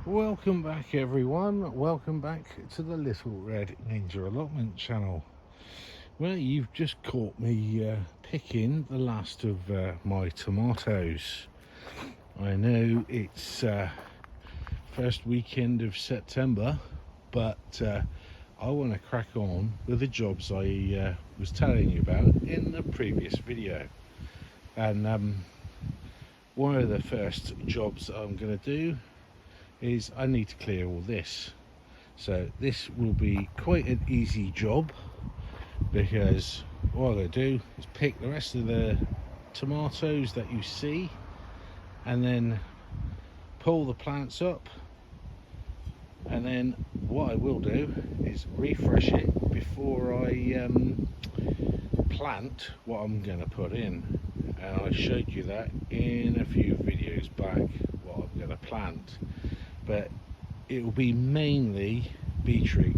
Welcome back everyone, welcome back to the Little Red Ninja Allotment channel. Well, you've just caught me picking the last of my tomatoes. I know it's first weekend of September, but I want to crack on with the jobs I was telling you about in the previous video. And one of the first jobs I'm going to do is I need to clear all this. So this will be quite an easy job because what I'm going to do is pick the rest of the tomatoes that you see and then pull the plants up, and then what I will do is refresh it before I plant what I'm going to put in. And I showed you that in a few videos back, what I'm going to plant. But it will be mainly beetroot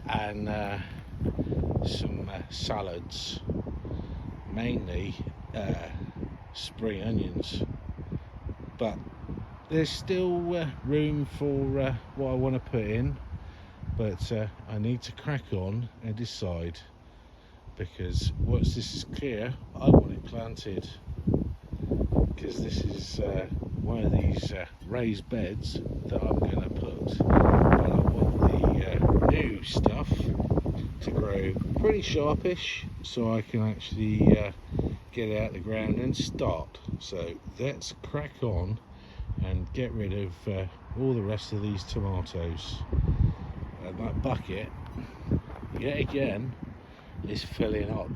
and some salads, mainly spring onions, but there's still room for what I want to put in, but I need to crack on and decide, because once this is clear I want it planted, because this is one of these raised beds that I'm going to put, but I want the new stuff to grow pretty sharpish so I can actually get it out of the ground and start. So let's crack on and get rid of all the rest of these tomatoes. And that bucket yet again is filling up,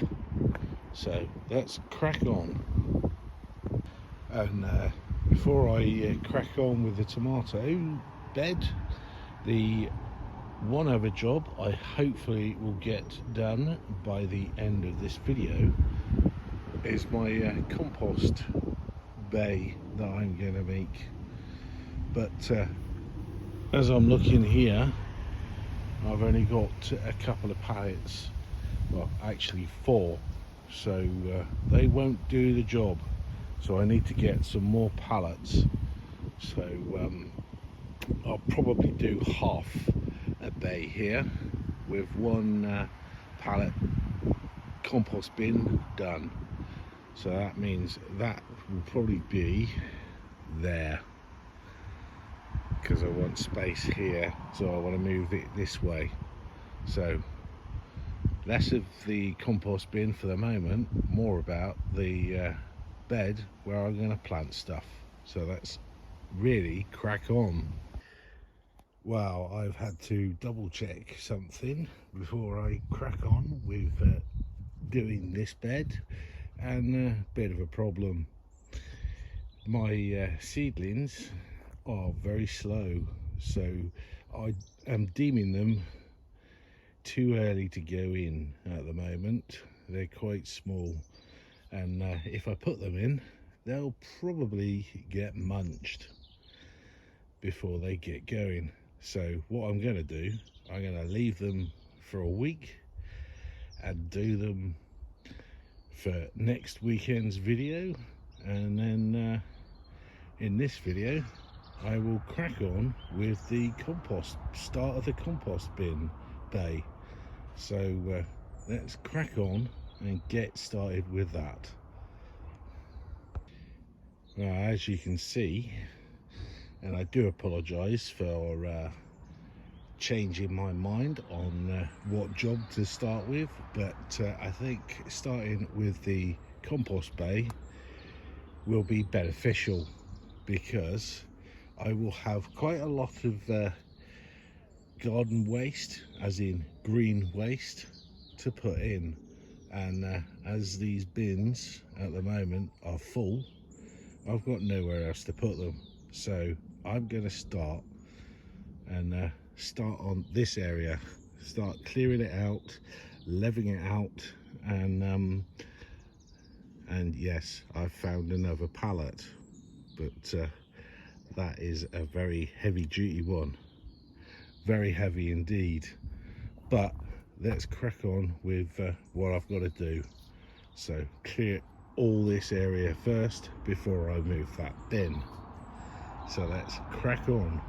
so let's crack on. And before I crack on with the tomato bed, the one other job I hopefully will get done by the end of this video is my compost bay that I'm going to make. But as I'm looking here, I've only got a couple of pallets, well actually 4, so they won't do the job. So I need to get some more pallets. So I'll probably do half a bay here with one pallet compost bin done. So that means that will probably be there, because I want space here, so I want to move it this way. So less of the compost bin for the moment, more about the bed where I'm going to plant stuff. So let's really crack on. Well, I've had to double check something before I crack on with doing this bed, and a bit of a problem. My seedlings are very slow, so I am deeming them too early to go in at the moment. They're quite small, and if I put them in, they'll probably get munched before they get going. So what I'm going to do, I'm going to leave them for a week and do them for next weekend's video, and then in this video I will crack on with the compost, start of the compost bin bay. So let's crack on and get started with that. Now, as you can see, and I do apologise for changing my mind on what job to start with, but I think starting with the compost bay will be beneficial, because I will have quite a lot of garden waste, as in green waste, to put in. And as these bins at the moment are full, I've got nowhere else to put them. So I'm going to start on this area, start clearing it out, leveling it out, and yes, I've found another pallet, but that is a very heavy duty one, very heavy indeed. But let's crack on with what I've got to do. So clear all this area first before I move that bin. So let's crack on.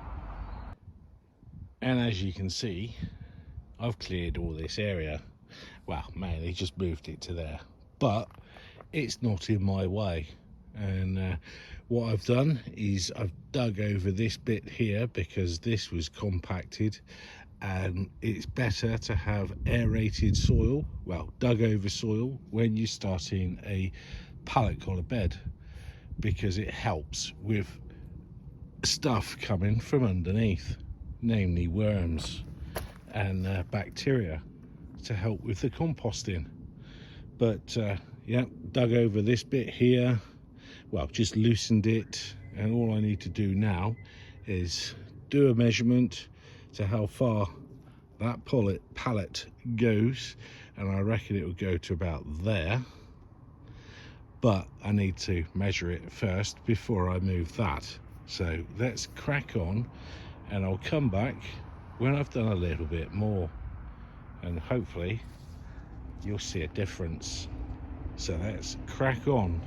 And as you can see, I've cleared all this area. Well, mainly just moved it to there, but it's not in my way. And what I've done is I've dug over this bit here because this was compacted, and it's better to have aerated soil, well, dug over soil, when you're starting a pallet collar bed, because it helps with stuff coming from underneath, namely worms and bacteria, to help with the composting. But yeah, dug over this bit here, well, just loosened it, and all I need to do now is do a measurement to how far that pallet goes, and I reckon it will go to about there, but I need to measure it first before I move that. So let's crack on, and I'll come back when I've done a little bit more, and hopefully you'll see a difference. So let's crack on.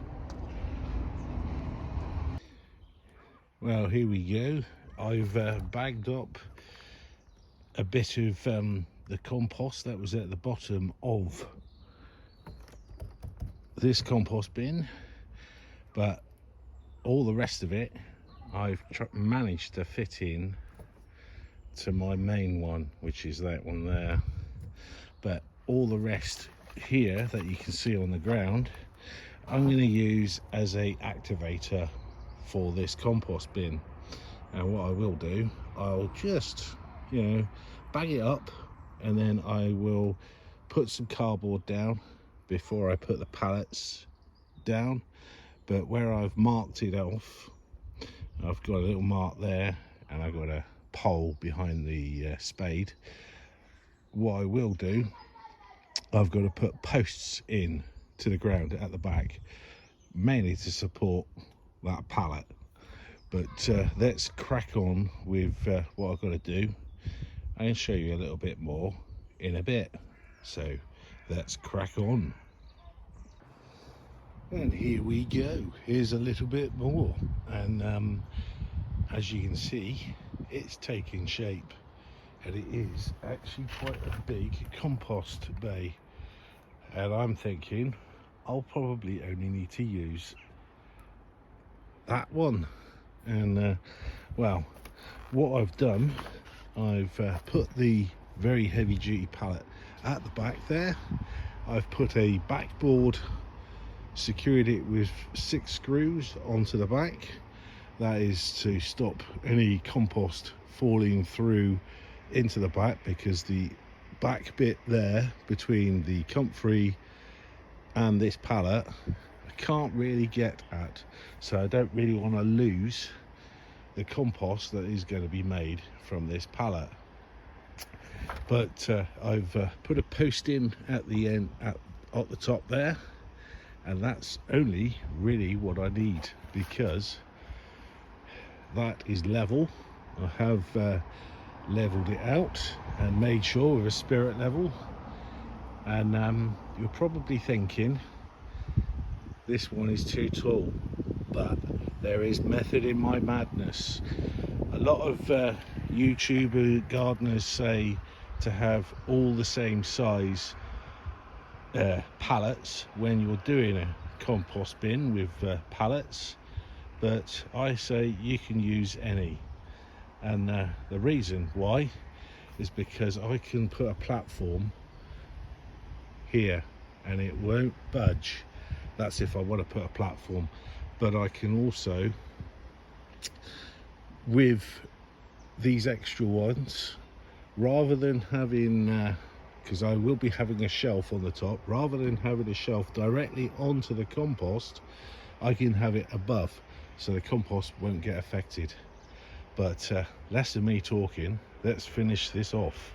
Well, here we go. I've bagged up a bit of the compost that was at the bottom of this compost bin, but all the rest of it I've managed to fit in to my main one, which is that one there. But all the rest here that you can see on the ground, I'm going to use as a activator for this compost bin. And what I will do, I'll just, you know, bag it up, and then I will put some cardboard down before I put the pallets down. But where I've marked it off, I've got a little mark there, and I've got a pole behind the spade. What I will do, I've got to put posts in to the ground at the back, mainly to support that pallet. But let's crack on with what I've got to do. I can show you a little bit more in a bit, so let's crack on. And here we go. Here's a little bit more, and as you can see, it's taking shape, and it is actually quite a big compost bay. And I'm thinking I'll probably only need to use that one. And well, what I've done, I've put the very heavy duty pallet at the back there. I've put a backboard, secured it with 6 screws onto the back. That is to stop any compost falling through into the back, because the back bit there between the comfrey and this pallet I can't really get at, so I don't really want to lose the compost that is going to be made from this pallet. But I've put a post in at the end, at the top there, and that's only really what I need, because that is level. I have leveled it out and made sure with a spirit level. And you're probably thinking this one is too tall, but there is method in my madness. A lot of YouTuber gardeners say to have all the same size pallets when you're doing a compost bin with pallets, but I say you can use any. And the reason why is because I can put a platform here and it won't budge. That's if I want to put a platform. But I can also, with these extra ones, rather than having because I will be having a shelf on the top, rather than having a shelf directly onto the compost, I can have it above, so the compost won't get affected. But less than me talking, let's finish this off.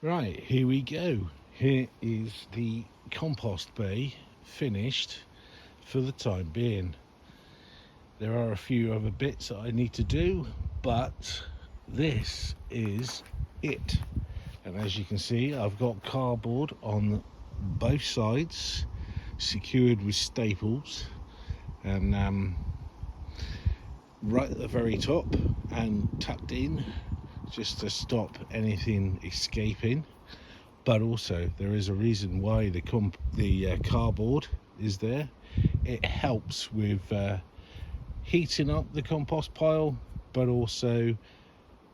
Right, here we go. Here is the compost bay finished for the time being. There are a few other bits that I need to do, but this is it. And as you can see, I've got cardboard on both sides, secured with staples, and right at the very top and tucked in just to stop anything escaping. But also there is a reason why the cardboard is there. It helps with heating up the compost pile, but also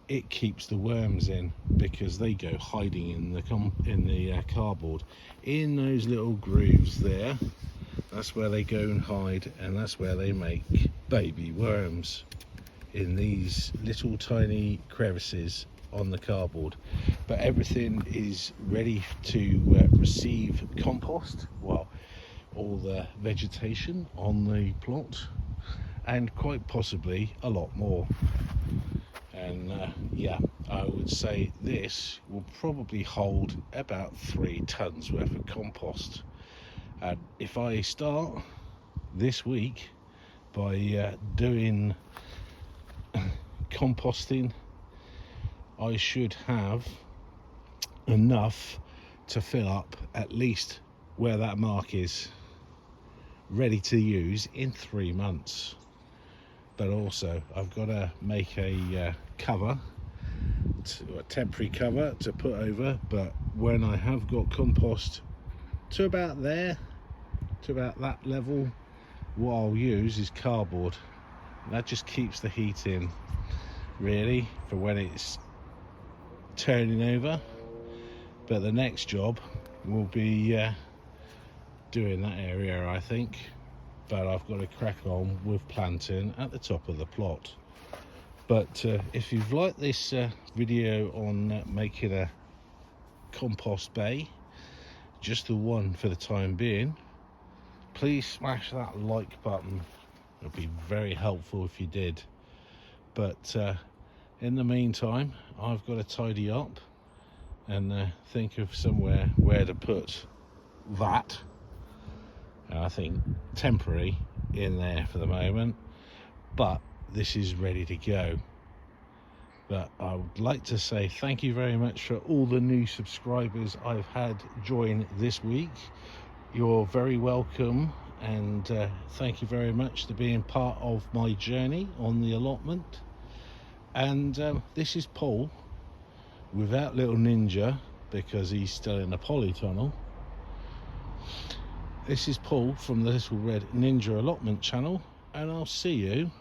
it keeps the worms in, because they go hiding in the cardboard, in those little grooves there. That's where they go and hide, and that's where they make baby worms, in these little tiny crevices on the cardboard. But everything is ready to receive compost, well, all the vegetation on the plot, and quite possibly a lot more. And yeah, I would say this will probably hold about 3 tons worth of compost. And if I start this week by doing composting, I should have enough to fill up at least where that mark is, ready to use in 3 months. But also I've got to make a cover, a temporary cover to put over. But when I have got compost to about there, to about that level, what I'll use is cardboard. That just keeps the heat in, really, for when it's turning over. But the next job will be doing that area, I think. But I've got to crack on with planting at the top of the plot. But if you've liked this video on making a compost bay, just the one for the time being, please smash that like button. It would be very helpful if you did. But in the meantime, I've got to tidy up and think of somewhere where to put that. I think temporary in there for the moment, but this is ready to go. But I would like to say thank you very much for all the new subscribers I've had join this week. You're very welcome, and thank you very much for being part of my journey on the allotment. And this is Paul, without little Ninja, because he's still in the polytunnel. This is Paul from the Little Red Ninja Allotment channel, and I'll see you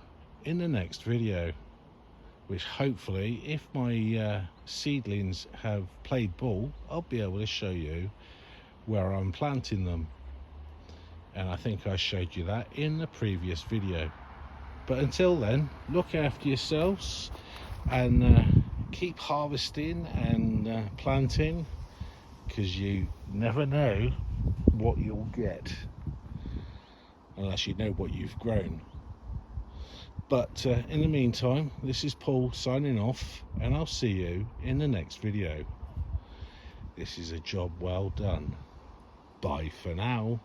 in the next video, which hopefully, if my seedlings have played ball, I'll be able to show you where I'm planting them. And I think I showed you that in the previous video. But until then, look after yourselves and keep harvesting and planting, because you never know what you'll get unless you know what you've grown. But in the meantime, this is Paul signing off, and I'll see you in the next video. This is a job well done. Bye for now.